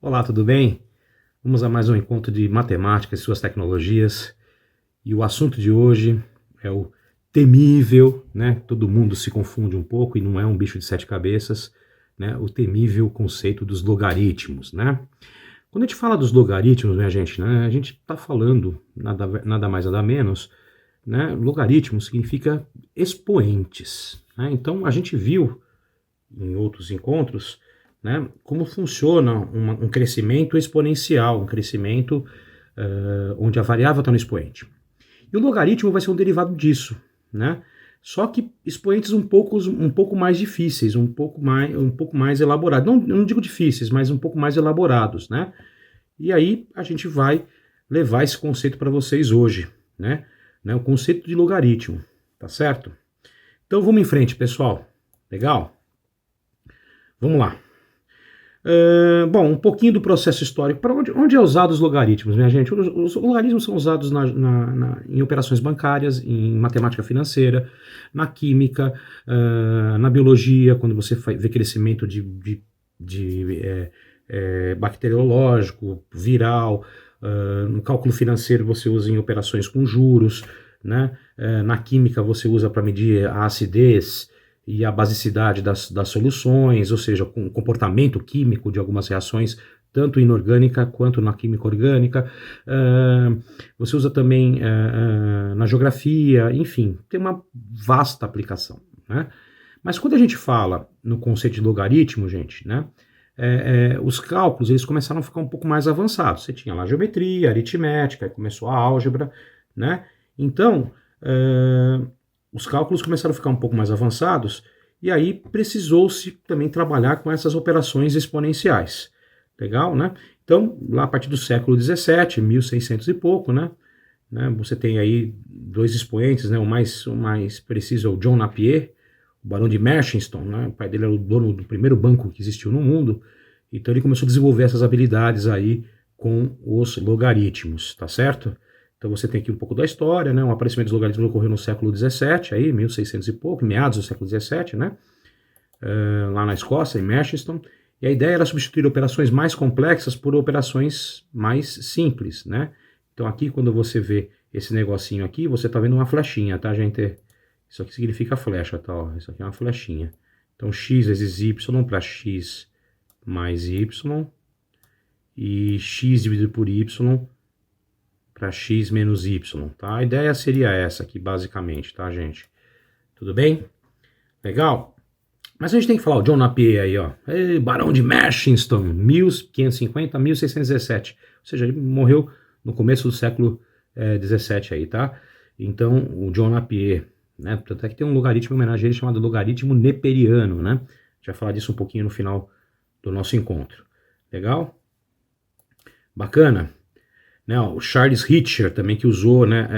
Olá, tudo bem? Vamos a mais um encontro de matemática e suas tecnologias. E o assunto de hoje é o temível, né? Todo mundo se confunde um pouco e não é um bicho de sete cabeças, né? O temível conceito dos logaritmos, né? Quando a gente fala dos logaritmos, minha gente, né? A gente está falando nada mais nada menos, né? Logaritmo significa expoentes, né? Então a gente viu em outros encontros, né, como funciona um crescimento exponencial, um crescimento onde a variável está no expoente. E o logaritmo vai ser um derivado disso, né? Só que expoentes um pouco mais difíceis, um pouco mais elaborados. Não digo difíceis, mas um pouco mais elaborados, né? E aí a gente vai levar esse conceito para vocês hoje, né? O conceito de logaritmo, tá certo? Então vamos em frente, pessoal. Legal? Vamos lá. Bom, um pouquinho do processo histórico. Para onde é usado os logaritmos, minha gente? Os logaritmos são usados em operações bancárias, em matemática financeira, na química, na biologia, quando você vê crescimento bacteriológico, viral. No cálculo financeiro você usa em operações com juros, né? Na química você usa para medir a acidez e a basicidade das soluções, ou seja, com o comportamento químico de algumas reações, tanto inorgânica quanto na química orgânica. Você usa também na geografia, enfim, tem uma vasta aplicação, né? Mas quando a gente fala no conceito de logaritmo, gente, né, os cálculos eles começaram a ficar um pouco mais avançados. Você tinha lá geometria, aritmética, aí começou a álgebra, né? Então, os cálculos começaram a ficar um pouco mais avançados e aí precisou-se também trabalhar com essas operações exponenciais. Legal, né? Então, lá a partir do século XVII, 1600 e pouco, né? Você tem aí dois expoentes, né? O mais preciso é o John Napier, o barão de Merchiston, né? O pai dele era o dono do primeiro banco que existiu no mundo. Então ele começou a desenvolver essas habilidades aí com os logaritmos, tá certo? Então você tem aqui um pouco da história, né? O aparecimento dos logaritmos ocorreu no século XVII, aí, 1600 e pouco, meados do século XVII, né? Lá na Escócia, em Merchiston. E a ideia era substituir operações mais complexas por operações mais simples, né? Então aqui, quando você vê esse negocinho aqui, você está vendo uma flechinha, tá, gente? Isso aqui significa flecha, tá? Ó. Isso aqui é uma flechinha. Então x vezes y para x mais y e x dividido por y para x menos y, tá? A ideia seria essa aqui, basicamente, tá, gente? Tudo bem? Legal? Mas a gente tem que falar o John Napier aí, ó. Barão de Merchiston, 1550 a 1617. Ou seja, ele morreu no começo do século XVII aí, tá? Então, o John Napier, né? Tanto é que tem um logaritmo em homenagem a ele chamado logaritmo neperiano, né? A gente vai falar disso um pouquinho no final do nosso encontro. Legal? Bacana? Né, o Charles Richter também que usou, né,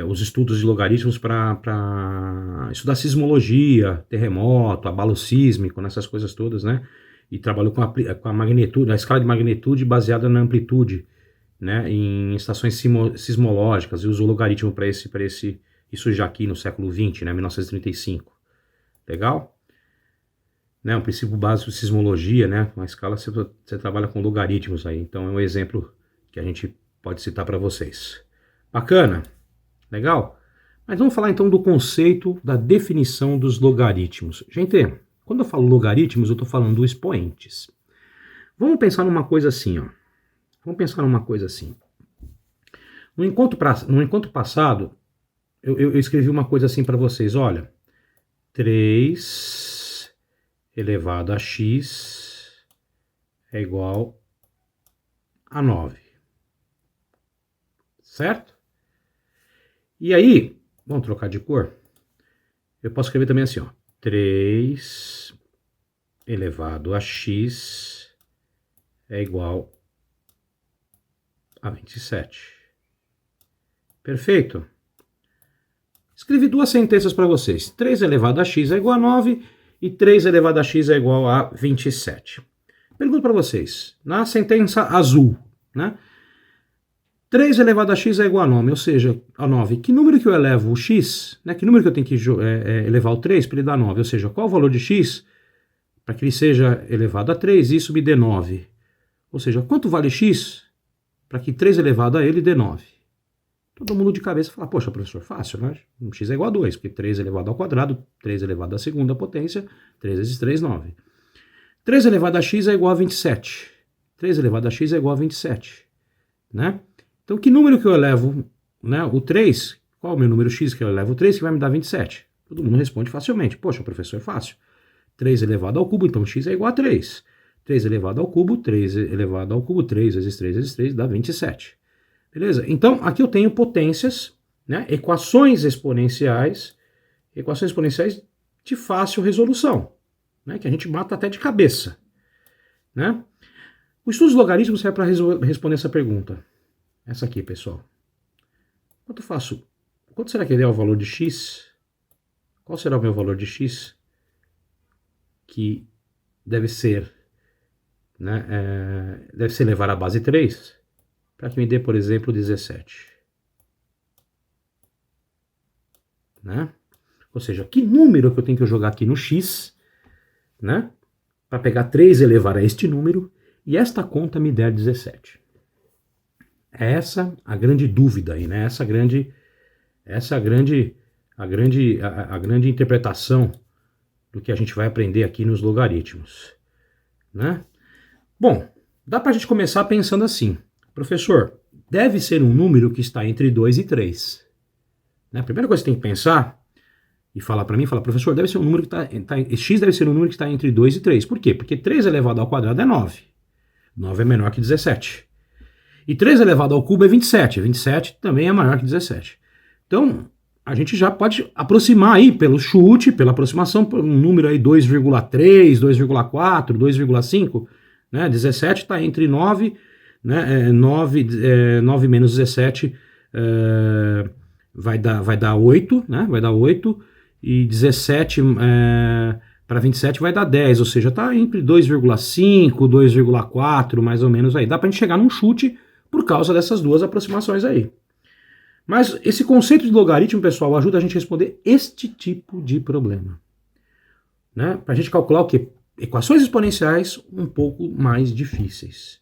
os estudos de logaritmos para estudar sismologia, terremoto, abalo sísmico, nessas coisas todas, né? E trabalhou com a magnitude, a escala de magnitude baseada na amplitude, né, em estações sismológicas, e usou logaritmo para isso já aqui no século XX, né, 1935. Legal? Né, um princípio básico de sismologia, né? Uma escala você trabalha com logaritmos aí. Então é um exemplo que a gente pode citar para vocês. Bacana? Legal? Mas vamos falar então do conceito da definição dos logaritmos. Gente, quando eu falo logaritmos, eu estou falando dos expoentes. Vamos pensar numa coisa assim, ó. No encontro passado, eu escrevi uma coisa assim para vocês. Olha, 3 elevado a x é igual a 9. Certo? E aí, vamos trocar de cor? Eu posso escrever também assim, ó. 3 elevado a x é igual a 27. Perfeito? Escrevi duas sentenças para vocês. 3 elevado a x é igual a 9 e 3 elevado a x é igual a 27. Pergunto para vocês, na sentença azul, né? 3 elevado a x é igual a 9, ou seja, a 9. Que número que eu elevo o x? Né? Que número que eu tenho que elevar o 3 para ele dar 9? Ou seja, qual o valor de x para que ele seja elevado a 3 e isso me dê 9. Ou seja, quanto vale x para que 3 elevado a ele dê 9? Todo mundo de cabeça fala, poxa, professor, fácil, né? X é igual a 2, porque 3 elevado ao quadrado, 3 elevado à segunda potência, 3 vezes 3, 9. 3 elevado a x é igual a 27. 3 elevado a x é igual a 27. Né? Então, que número que eu elevo, né? O 3, qual é o meu número x que eu elevo? O 3 que vai me dar 27. Todo mundo responde facilmente. Poxa, professor, é fácil. 3 elevado ao cubo, então x é igual a 3. 3 elevado ao cubo, 3 elevado ao cubo, 3 vezes 3 vezes 3 dá 27. Beleza? Então, aqui eu tenho potências, né? Equações exponenciais de fácil resolução, né? Que a gente mata até de cabeça, né? O estudo dos logaritmos serve para responder essa pergunta. Essa aqui, pessoal. Quanto será que é o valor de x? Qual será o meu valor de x? Que deve ser, né? Deve ser elevado à base 3, para que me dê, por exemplo, 17. Né? Ou seja, que número que eu tenho que jogar aqui no x, né? Para pegar 3 e elevar a este número, e esta conta me der 17. É essa a grande dúvida aí, né? A grande interpretação do que a gente vai aprender aqui nos logaritmos, né? Bom, dá para a gente começar pensando assim, professor, deve ser um número que está entre 2 e 3. Né? A primeira coisa que você tem que pensar e falar para mim, professor, deve ser um número que x deve ser um número que está entre 2 e 3. Por quê? Porque 3 elevado ao quadrado é 9. 9 é menor que 17. E 3 elevado ao cubo é 27. 27 também é maior que 17. Então, a gente já pode aproximar aí, pelo chute, pela aproximação, por um número aí 2,3, 2,4, 2,5. Né? 17 está entre 9, né? 9 menos 17 vai dar 8, né? Vai dar 8. E 17 para 27 vai dar 10, ou seja, está entre 2,5, 2,4, mais ou menos aí. Dá para a gente chegar num chute por causa dessas duas aproximações aí. Mas esse conceito de logaritmo, pessoal, ajuda a gente a responder este tipo de problema. Né? Para a gente calcular o quê? Equações exponenciais um pouco mais difíceis.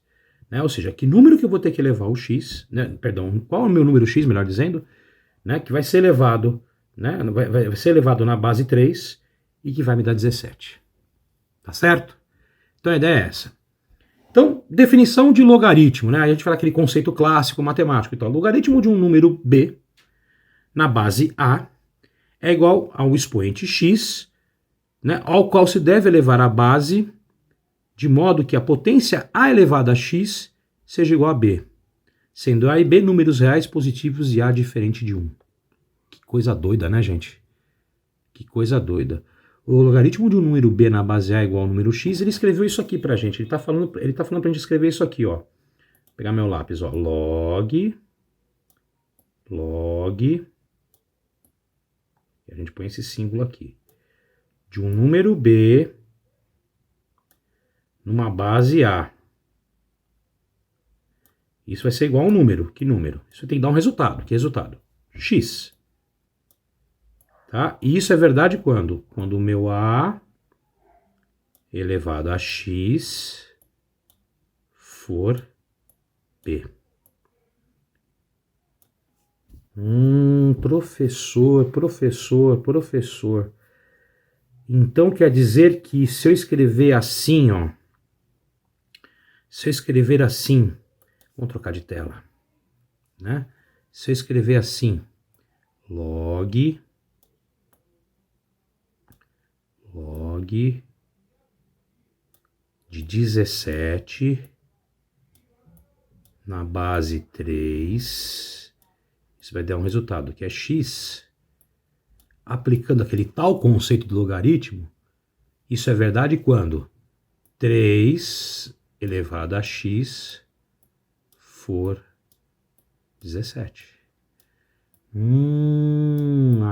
Né? Ou seja, que número que eu vou ter que elevar o x, né? Perdão, qual é o meu número x, melhor dizendo, né? Que vai ser elevado, né? Vai ser elevado na base 3 e que vai me dar 17. Tá certo? Então a ideia é essa. Então, definição de logaritmo, né? A gente fala aquele conceito clássico matemático. Então, logaritmo de um número b na base a é igual ao expoente x, né, ao qual se deve elevar a base de modo que a potência a elevada a x seja igual a b, sendo a e b números reais positivos e a diferente de 1. Que coisa doida, né, gente? Que coisa doida. O logaritmo de um número b na base a igual ao número x, ele escreveu isso aqui pra gente. Ele tá falando pra gente escrever isso aqui, ó. Vou pegar meu lápis, ó. Log. E a gente põe esse símbolo aqui. De um número b numa base a. Isso vai ser igual a um número. Que número? Isso tem que dar um resultado. Que resultado? X. Tá? E isso é verdade quando? Quando o meu a elevado a x for b. Professor. Então quer dizer que se eu escrever assim, ó. Se eu escrever assim, vamos trocar de tela, né? Se eu escrever assim, log de 17 na base 3, isso vai dar um resultado que é x. Aplicando aquele tal conceito de logaritmo, isso é verdade quando 3 elevado a x for 17.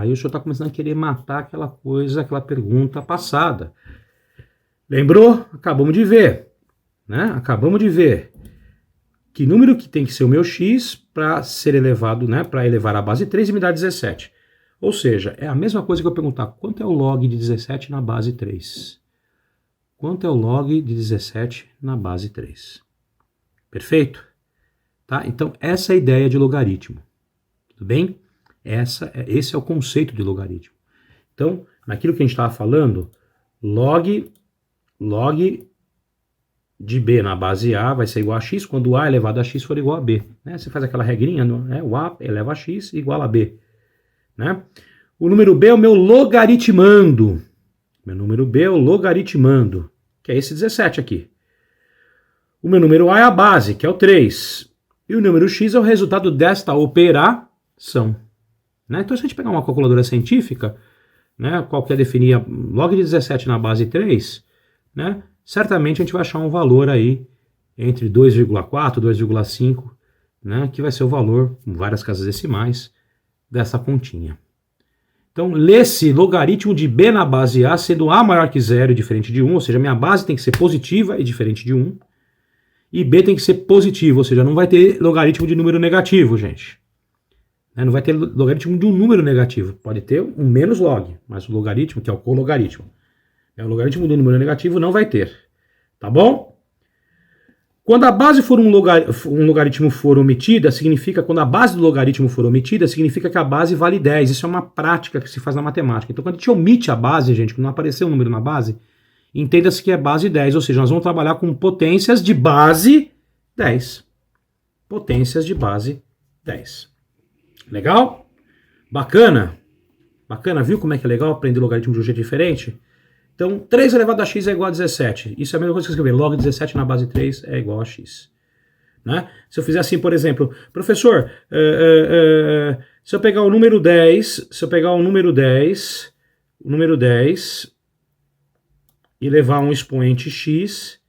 Aí o senhor está começando a querer matar aquela pergunta passada. Lembrou? Acabamos de ver. Né? Acabamos de ver que número que tem que ser o meu x para ser elevado, né? Para elevar a base 3 e me dar 17. Ou seja, é a mesma coisa que eu perguntar quanto é o log de 17 na base 3. quanto é o log de 17 na base 3. Perfeito? Tá? Então, essa é a ideia de logaritmo. Tudo bem? Esse é o conceito de logaritmo. Então, naquilo que a gente estava falando, log de b na base a vai ser igual a x quando a elevado a x for igual a b. Né? Você faz aquela regrinha, né? O a eleva a x igual a b. Né? O número b é o meu logaritmando. Meu número b é o logaritmando, que é esse 17 aqui. O meu número a é a base, que é o 3. E o número x é o resultado desta operação. Né? Então, se a gente pegar uma calculadora científica, né, qual que é definir log de 17 na base 3, né, certamente a gente vai achar um valor aí entre 2,4 e 2,5, né, que vai ser o valor, com várias casas decimais, dessa continha. Então, lê-se logaritmo de b na base a sendo a maior que 0 e diferente de 1, ou seja, minha base tem que ser positiva e diferente de 1, e b tem que ser positivo, ou seja, não vai ter logaritmo de número negativo, gente. Não vai ter logaritmo de um número negativo. Pode ter um menos log, mas o logaritmo, que é o cologaritmo, o logaritmo do número negativo não vai ter. Tá bom? Quando a base for um logaritmo for omitida, significa, quando a base do logaritmo for omitida, significa que a base vale 10. Isso é uma prática que se faz na matemática. Então, quando a gente omite a base, gente, quando não aparecer um número na base, entenda-se que é base 10, ou seja, nós vamos trabalhar com potências de base 10. Potências de base 10. Legal? Bacana? Bacana, viu como é que é legal aprender logaritmo de um jeito diferente? Então, 3 elevado a x é igual a 17. Isso é a mesma coisa que escrever log 17 na base 3 é igual a x. Né? Se eu fizer assim, por exemplo, professor, se eu pegar o número 10, o número 10 e levar um expoente x,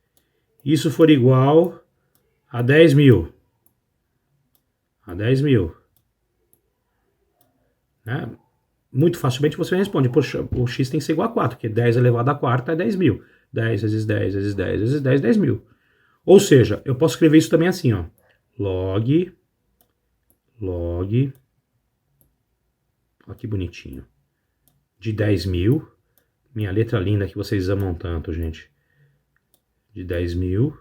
isso for igual a 10 mil. A 10 mil. Né? Muito facilmente você responde, poxa, o x tem que ser igual a 4, porque 10 elevado a quarta é 10 mil. 10 vezes 10 vezes 10 vezes 10, 10 mil. Ou seja, eu posso escrever isso também assim, ó. Log, olha que bonitinho, de 10 mil, minha letra linda que vocês amam tanto, gente. De 10 mil.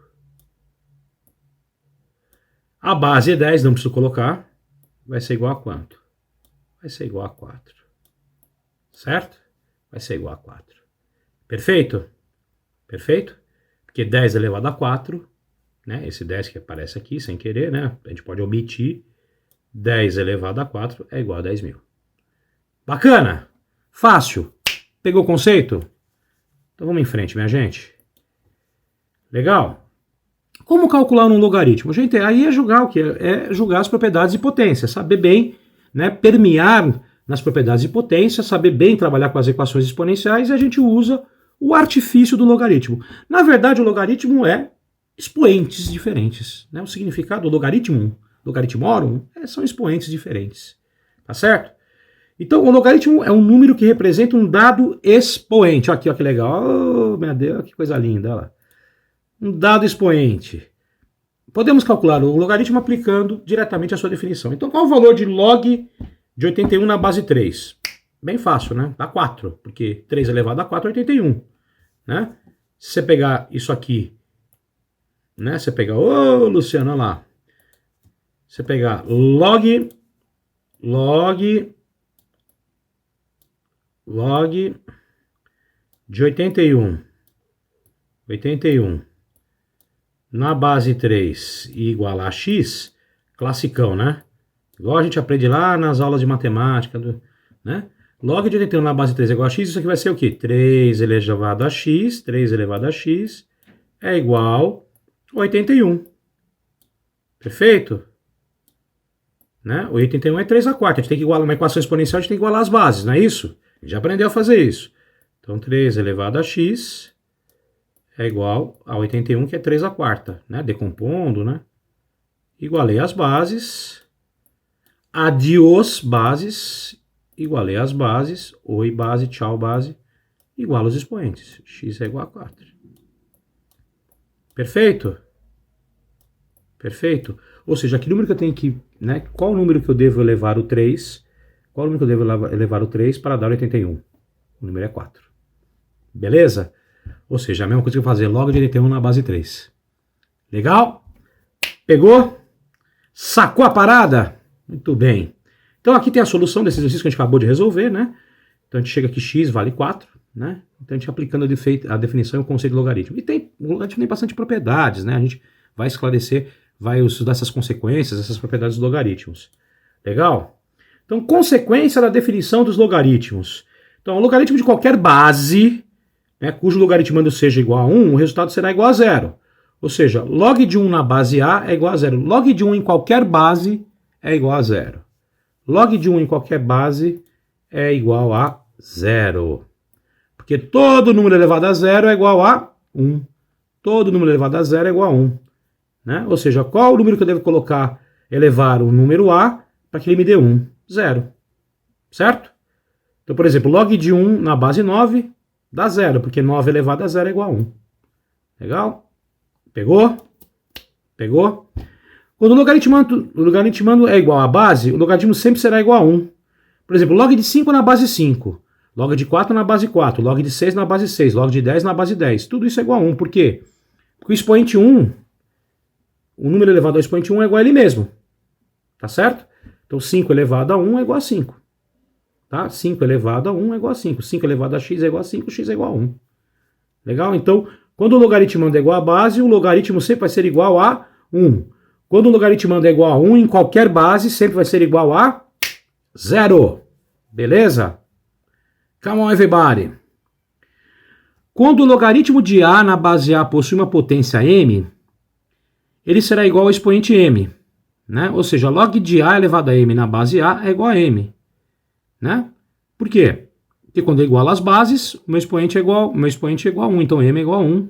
A base é 10, não preciso colocar. Vai ser igual a quanto? Vai ser igual a 4. Certo? Vai ser igual a 4. Perfeito? Perfeito? Porque 10 elevado a 4, né? Esse 10 que aparece aqui, sem querer, né? A gente pode omitir. 10 elevado a 4 é igual a 10 mil. Bacana? Fácil? Pegou o conceito? Então vamos em frente, minha gente. Legal? Como calcular um logaritmo? Gente, aí é julgar o quê? É julgar as propriedades de potência, saber bem, né, permear nas propriedades de potência, saber bem trabalhar com as equações exponenciais, e a gente usa o artifício do logaritmo. Na verdade, o logaritmo é expoentes diferentes. Né? O significado do logaritmorum, são expoentes diferentes. Tá certo? Então, o logaritmo é um número que representa um dado expoente. Olha aqui, olha que legal. Oh, meu Deus, que coisa linda. Olha lá. Um dado expoente. Podemos calcular o logaritmo aplicando diretamente a sua definição. Então, qual é o valor de log de 81 na base 3? Bem fácil, né? Dá 4, porque 3 elevado a 4 é 81. Né? Se você pegar isso aqui, né? Você pegar, ô Luciano, olha lá. Você pegar log de 81 na base 3 e igualar a x, classicão, né? Igual a gente aprende lá nas aulas de matemática, né? Log de 81 na base 3 é igual a x, isso aqui vai ser o quê? 3 elevado a x é igual a 81. Perfeito? Né? O 81 é 3 a quarta, a gente tem que igualar uma equação exponencial, a gente tem que igualar as bases, não é isso? A gente já aprendeu a fazer isso. Então, 3 elevado a x é igual a 81, que é 3 a quarta, né? Decompondo, né? Igualei as bases. Adiós bases. Igualei as bases. Oi base, tchau base. Igualo os expoentes. X é igual a 4. Perfeito? Perfeito? Ou seja, que número que eu tenho que... Né? Qual número que eu devo elevar o 3? Qual número que eu devo elevar o 3 para dar 81? O número é 4. Beleza? Ou seja, a mesma coisa que eu fazer log de dt1 na base 3. Legal? Pegou? Sacou a parada? Muito bem. Então aqui tem a solução desse exercício que a gente acabou de resolver, né? Então a gente chega aqui, x vale 4, né? Então a gente aplicando a definição e o conceito de logaritmo. E o logaritmo tem bastante propriedades, né? A gente vai esclarecer, vai estudar essas consequências, essas propriedades dos logaritmos. Legal? Então, consequência da definição dos logaritmos. Então, o logaritmo de qualquer base, né, cujo logaritmando seja igual a 1, o resultado será igual a 0. Ou seja, log de 1 na base A é igual a 0. Log de 1 em qualquer base é igual a 0. Log de 1 em qualquer base é igual a 0. Porque todo número elevado a 0 é igual a 1. Todo número elevado a 0 é igual a 1. Né? Ou seja, qual o número que eu devo colocar, elevar o número A, para que ele me dê 1? 0. Certo? Então, por exemplo, log de 1 na base 9 dá 0, porque 9 elevado a 0 é igual a 1. Legal? Pegou? Pegou? Quando o logaritmando é igual à base, o logaritmo sempre será igual a 1. Por exemplo, log de 5 na base 5, log de 4 na base 4, log de 6 na base 6, log de 10 na base 10. Tudo isso é igual a 1. Por quê? Porque o expoente 1, o número elevado ao expoente 1 é igual a ele mesmo. Tá certo? Então 5 elevado a 1 é igual a 5. Tá? 5 elevado a 1 é igual a 5. 5 elevado a x é igual a 5, x é igual a 1. Legal? Então, quando o logaritmando é igual a base, o logaritmo sempre vai ser igual a 1. Quando o logaritmando é igual a 1, em qualquer base, sempre vai ser igual a 0. Beleza? Come on, everybody. Quando o logaritmo de A na base A possui uma potência m, ele será igual ao expoente m. Né? Ou seja, log de A elevado a m na base A é igual a m. Né? Por quê? Porque quando eu igualo as bases, o meu expoente é igual a 1, então m é igual a 1.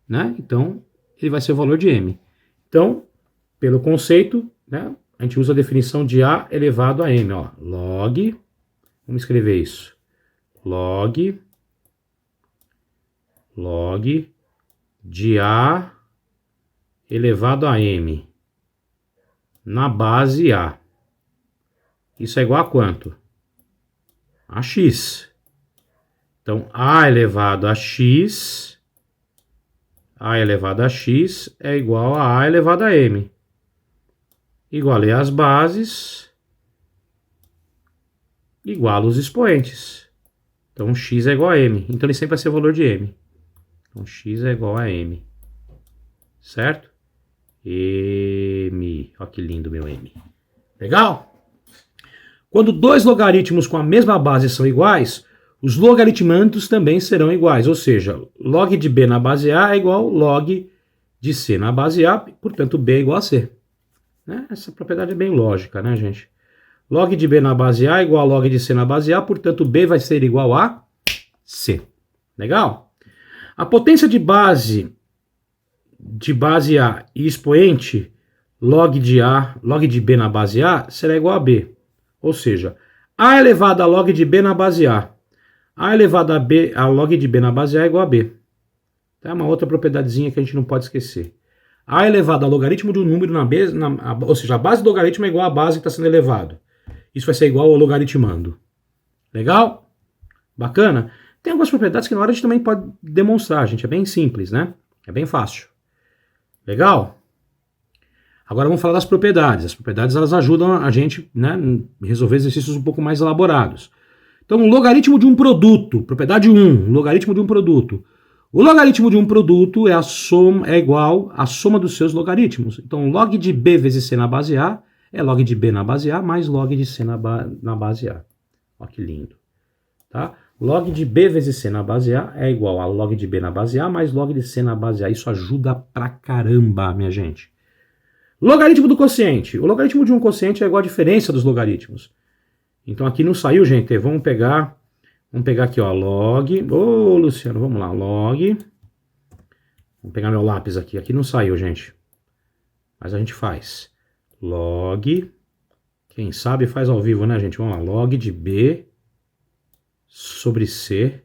Né? Então, ele vai ser o valor de m. Então, pelo conceito, né, a gente usa a definição de A elevado a m. Ó. Log, vamos escrever isso. Log de A elevado a m na base A. Isso é igual a quanto? A x. Então, A elevado a x é igual a A elevado a m. Igualei as bases, igualo os expoentes. Então, x é igual a m. Então, ele sempre vai ser o valor de m. Então, x é igual a m. Certo? M. Olha que lindo meu m. Legal? Quando dois logaritmos com a mesma base são iguais, os logaritmandos também serão iguais. Ou seja, log de b na base A é igual log de c na base A, portanto, b é igual a c. Né? Essa propriedade é bem lógica, né, gente? Log de b na base A é igual a log de c na base A, portanto, b vai ser igual a c. Legal? A potência de base A e expoente log de b na base A será igual a b. Ou seja, A elevado a log de b na base A. A elevado a log de b na base A é igual a b. É uma outra propriedadezinha que a gente não pode esquecer. A elevado a logaritmo de um número ou seja, a base do logaritmo é igual à base que está sendo elevado. Isso vai ser igual ao logaritmando. Legal? Bacana? Tem algumas propriedades que na hora a gente também pode demonstrar, gente. É bem simples, né? É bem fácil. Legal? Agora vamos falar das propriedades. As propriedades elas ajudam a gente, né, a resolver exercícios um pouco mais elaborados. Então, o logaritmo de um produto, propriedade 1, logaritmo de um produto. O logaritmo de um produto é igual à soma dos seus logaritmos. Então, log de b vezes c na base A é log de b na base A mais log de c na base A. Olha que lindo. Tá? Log de b vezes c na base A é igual a log de b na base A mais log de c na base A. Isso ajuda pra caramba, minha gente. Logaritmo do quociente. O logaritmo de um quociente é igual à diferença dos logaritmos. Então aqui não saiu, gente. Vamos pegar aqui, ó, log. Ô, Luciano, vamos lá, log. Vamos pegar meu lápis aqui. Aqui não saiu, gente. Mas a gente faz. Log. Quem sabe faz ao vivo, né, gente? Vamos lá. Log de B sobre C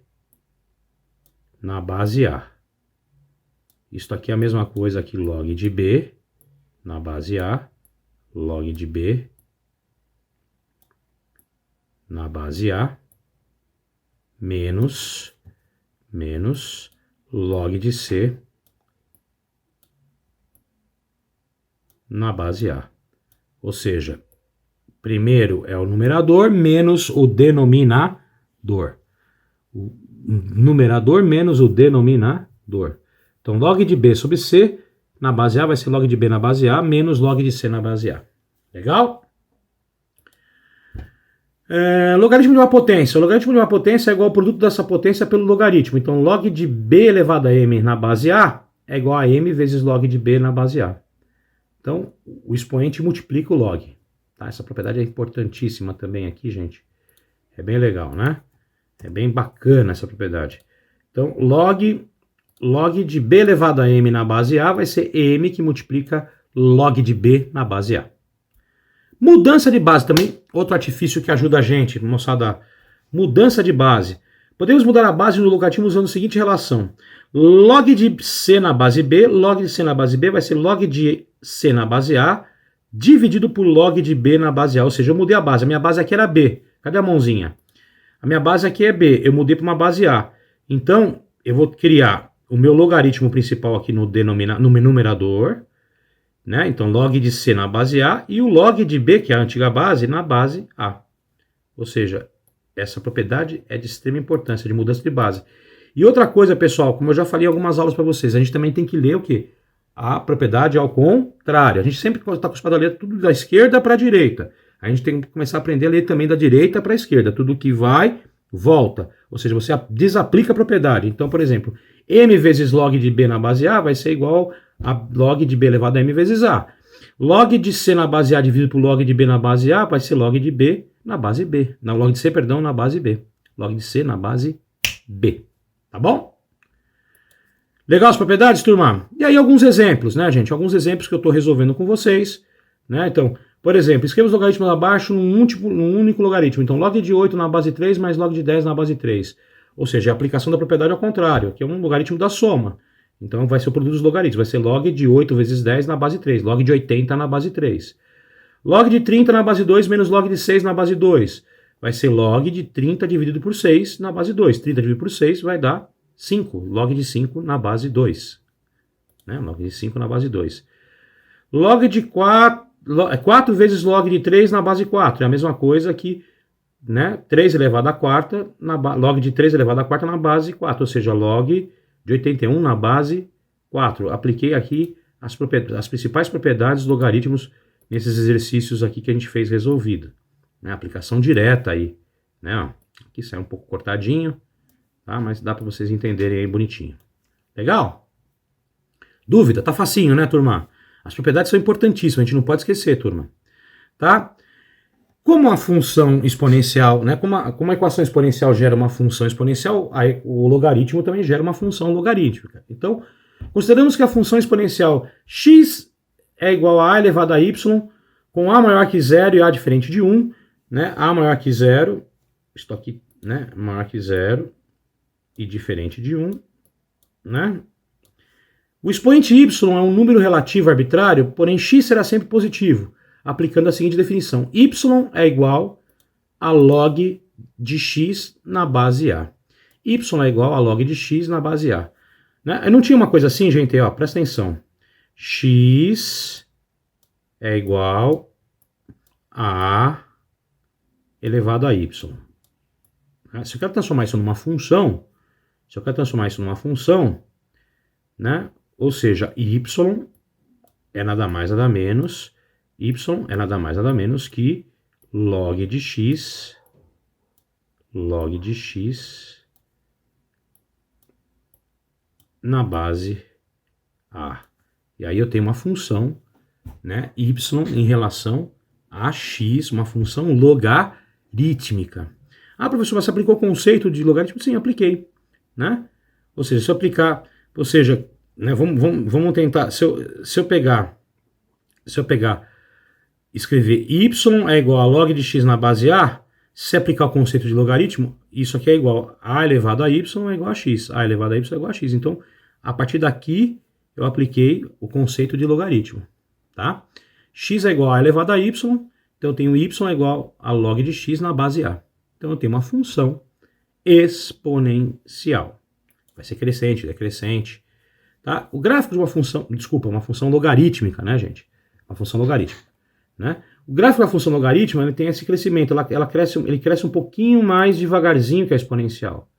na base A. Isso aqui é a mesma coisa que log de B na base A. Log de B na base A menos log de C na base A. Ou seja, primeiro é o numerador menos o denominador. O numerador menos o denominador. Então, log de B sobre C na base A vai ser log de B na base A menos log de C na base A. Legal? Logaritmo de uma potência. O logaritmo de uma potência é igual ao produto dessa potência pelo logaritmo. Então, log de B elevado a M na base A é igual a M vezes log de B na base A. Então, o expoente multiplica o log. Tá? Essa propriedade é importantíssima também aqui, gente. É bem legal, né? É bem bacana essa propriedade. Então, log de B elevado a M na base A vai ser M que multiplica log de B na base A. Mudança de base também, outro artifício que ajuda a gente, moçada. Mudança de base. Podemos mudar a base do logaritmo usando a seguinte relação. Log de C na base B, log de C na base B vai ser log de C na base A, dividido por log de B na base A. Ou seja, eu mudei a base. A minha base aqui era B. Cadê a mãozinha? A minha base aqui é B. Eu mudei para uma base A. Então, eu vou criar o meu logaritmo principal aqui no numerador. Né? Então, log de C na base A e o log de B, que é a antiga base, na base A. Ou seja, essa propriedade é de extrema importância, de mudança de base. E outra coisa, pessoal, como eu já falei em algumas aulas para vocês, a gente também tem que ler o quê? A propriedade ao contrário. A gente sempre está acostumado a ler tudo da esquerda para a direita. A gente tem que começar a aprender a ler também da direita para a esquerda. Tudo que vai, volta. Ou seja, você desaplica a propriedade. Então, por exemplo, M vezes log de B na base A vai ser igual a log de B elevado a M vezes A. Log de C na base A dividido por log de B na base A vai ser log de B na base B. Não, log de C, perdão, na base B. Log de C na base B. Tá bom? Legal as propriedades, turma? E aí alguns exemplos, né, gente? Alguns exemplos que eu estou resolvendo com vocês. Né? Então, por exemplo, escreva os logaritmos abaixo num único logaritmo. Então, log de 8 na base 3 mais log de 10 na base 3. Ou seja, a aplicação da propriedade ao contrário, que é um logaritmo da soma. Então, vai ser o produto dos logaritmos. Vai ser log de 8 vezes 10 na base 3. Log de 80 na base 3. Log de 30 na base 2 menos log de 6 na base 2. Vai ser log de 30 dividido por 6 na base 2. 30 dividido por 6 vai dar 5. Log de 5 na base 2. Né? Log de 5 na base 2. Log de 4 vezes log de 3 na base 4. É a mesma coisa que, né, 3 elevado à quarta, log de 3 elevado à quarta na base 4. Ou seja, log de 81 na base 4. Apliquei aqui as principais propriedades dos logaritmos nesses exercícios aqui que a gente fez resolvido. Né? Aplicação direta aí. Né? Aqui sai um pouco cortadinho, tá? Mas dá para vocês entenderem aí bonitinho. Legal? Dúvida? Tá facinho, né, turma? As propriedades são importantíssimas, a gente não pode esquecer, turma. Tá? Como a função exponencial, né, como a equação exponencial gera uma função exponencial, o logaritmo também gera uma função logarítmica. Então, consideramos que a função exponencial x é igual a elevado a y, com a maior que 0 e a diferente de 1, né, a maior que 0, estou aqui, né, maior que 0 e diferente de 1, né? O expoente y é um número relativo arbitrário, porém x será sempre positivo, aplicando a seguinte definição. Y é igual a log de x na base A. Y é igual a log de x na base A. Né? Eu não tinha uma coisa assim, gente? Ó, presta atenção. X é igual a elevado a y. Se eu quero transformar isso numa função, né? Ou seja, y é nada mais nada menos que log de x na base A. E aí eu tenho uma função, né, y em relação a x, uma função logarítmica. Ah, professor, você aplicou o conceito de logaritmo? Sim, apliquei. Né? Ou seja, se eu aplicar, ou seja, né, vamos tentar, se eu pegar, escrever y é igual a log de x na base A, se aplicar o conceito de logaritmo, isso aqui é igual a elevado a y é igual a x, a elevado a y é igual a x. Então, a partir daqui, eu apliquei o conceito de logaritmo, tá? X é igual a elevado a y, então eu tenho y é igual a log de x na base A. Então, eu tenho uma função exponencial. vai ser crescente, decrescente. Tá? O gráfico de uma função, desculpa, uma função logarítmica, né, gente? Uma função logarítmica, né? O gráfico da função logarítmica, ele tem esse crescimento, ele cresce um pouquinho mais devagarzinho que a exponencial,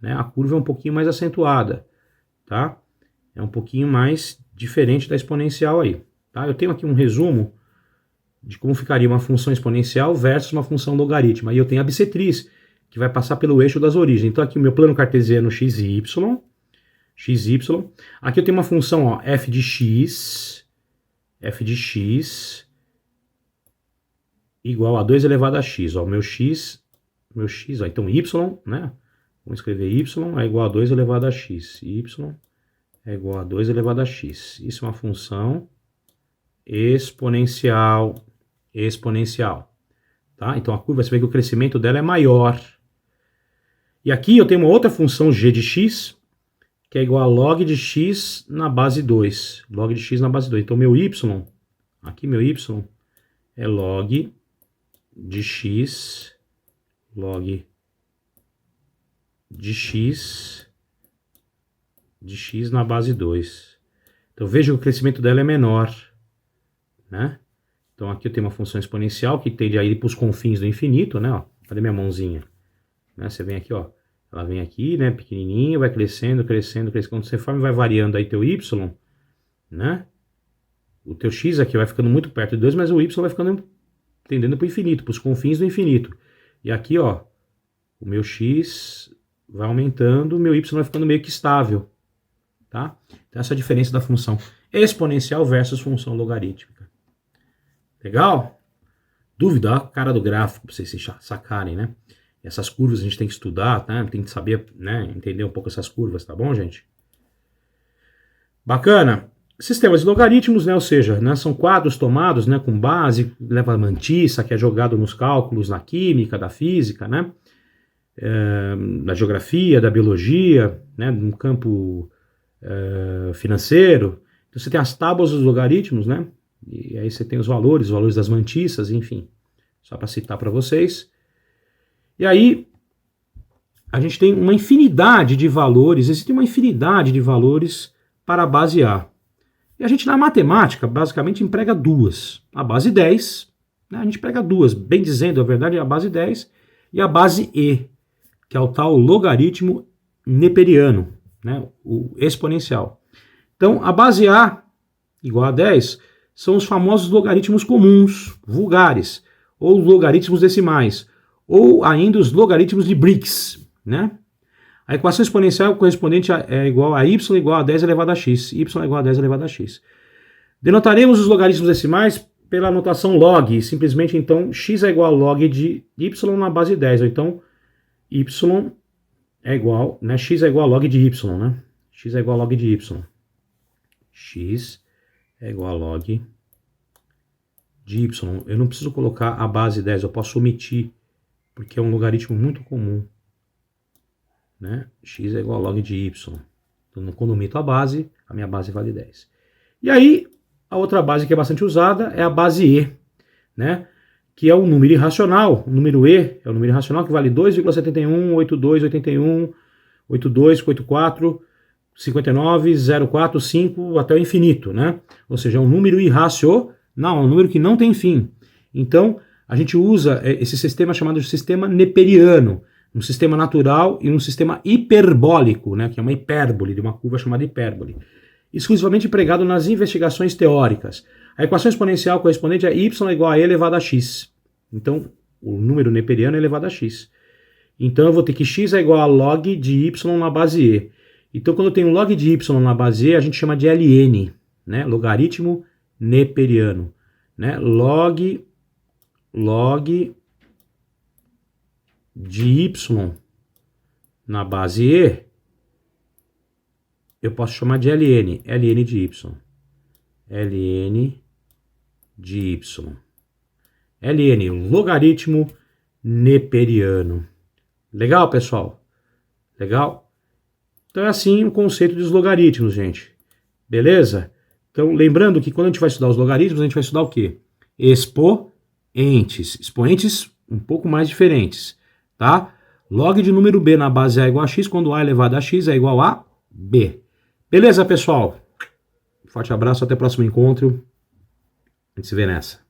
né? A curva é um pouquinho mais acentuada, tá? É um pouquinho mais diferente da exponencial aí, tá? Eu tenho aqui um resumo de como ficaria uma função exponencial versus uma função logarítmica. E eu tenho a bissetriz, que vai passar pelo eixo das origens. Então aqui o meu plano cartesiano x e y, Aqui eu tenho uma função, ó, f de x igual a 2 elevado a x. Ó, meu x, ó, então y, né? Vamos escrever y é igual a 2 elevado a x. Y é igual a 2 elevado a x. Isso é uma função exponencial. Tá? Então a curva, você vê que o crescimento dela é maior. E aqui eu tenho uma outra função g de x, que é igual a log de x na base 2. Log de x na base 2. Então meu y, aqui meu y é log de x na base 2. Então veja que o crescimento dela é menor, né? Então aqui eu tenho uma função exponencial que tende a ir para os confins do infinito, né? Ó, cadê minha mãozinha? Né? Você vem aqui, ó. Ela vem aqui, né, pequenininho, vai crescendo. Quando você for, vai variando aí teu y, né? O teu x aqui vai ficando muito perto de 2, mas o y vai ficando tendendo para o infinito, para os confins do infinito. E aqui, ó, o meu x vai aumentando, o meu y vai ficando meio que estável, tá? Então essa é a diferença da função exponencial versus função logarítmica. Legal? Dúvida? Olha a cara do gráfico para vocês se sacarem, né? Essas curvas a gente tem que estudar, tá? Tem que saber, né, entender um pouco essas curvas, tá bom, gente? Bacana. Sistemas de logaritmos, né, ou seja, né, são quadros tomados, né, com base, leva a mantissa, que é jogado nos cálculos, na química, da física, né, da geografia, da biologia, né, no campo financeiro. Então você tem as tábuas dos logaritmos, né, e aí você tem os valores das mantissas, enfim, só para citar para vocês. E aí, a gente tem uma infinidade de valores, existe uma infinidade de valores para a base A. E a gente, na matemática, basicamente emprega duas. A base 10, né, a gente emprega duas, bem dizendo, a verdade é a base 10 e a base E, que é o tal logaritmo neperiano, né, o exponencial. Então, a base A, igual a 10, são os famosos logaritmos comuns, vulgares, ou logaritmos decimais, ou ainda os logaritmos de Briggs, né? A equação exponencial correspondente é igual a y igual a 10 elevado a x. Y é igual a 10 elevado a x. Denotaremos os logaritmos decimais pela notação log. Simplesmente, então, x é igual a log de y na base 10. Ou então, y é igual, né? X é igual a log de y, né? X é igual a log de y. X é igual a log de y. Eu não preciso colocar a base 10, eu posso omitir, porque é um logaritmo muito comum, né? X é igual a log de y. Então, quando eu omito a base, a minha base vale 10. E aí, a outra base que é bastante usada é a base E, né? Que é um número irracional. O número E é um número irracional que vale 2,71, 82, 81, 82, 84, 59, 04, 5, até o infinito, né? Ou seja, é um número irracional, é um número que não tem fim. Então, a gente usa esse sistema chamado de sistema neperiano, um sistema natural e um sistema hiperbólico, né, que é uma hipérbole, de uma curva chamada hipérbole, exclusivamente empregado nas investigações teóricas. A equação exponencial correspondente é y igual a e elevado a x. Então, o número neperiano é elevado a x. Então, eu vou ter que x é igual a log de y na base e. Então, quando eu tenho log de y na base e, a gente chama de ln, né, logaritmo neperiano, né, log de y na base e, eu posso chamar de ln de y. ln de y. ln, logaritmo neperiano. Legal, pessoal? Legal? Então é assim o conceito dos logaritmos, gente. Beleza? Então, lembrando que quando a gente vai estudar os logaritmos, a gente vai estudar o quê? Expoentes. Expoentes um pouco mais diferentes, tá? Log de número b na base A igual a x, quando A elevado a x é igual a b. Beleza, pessoal? Forte abraço, até o próximo encontro. A gente se vê nessa.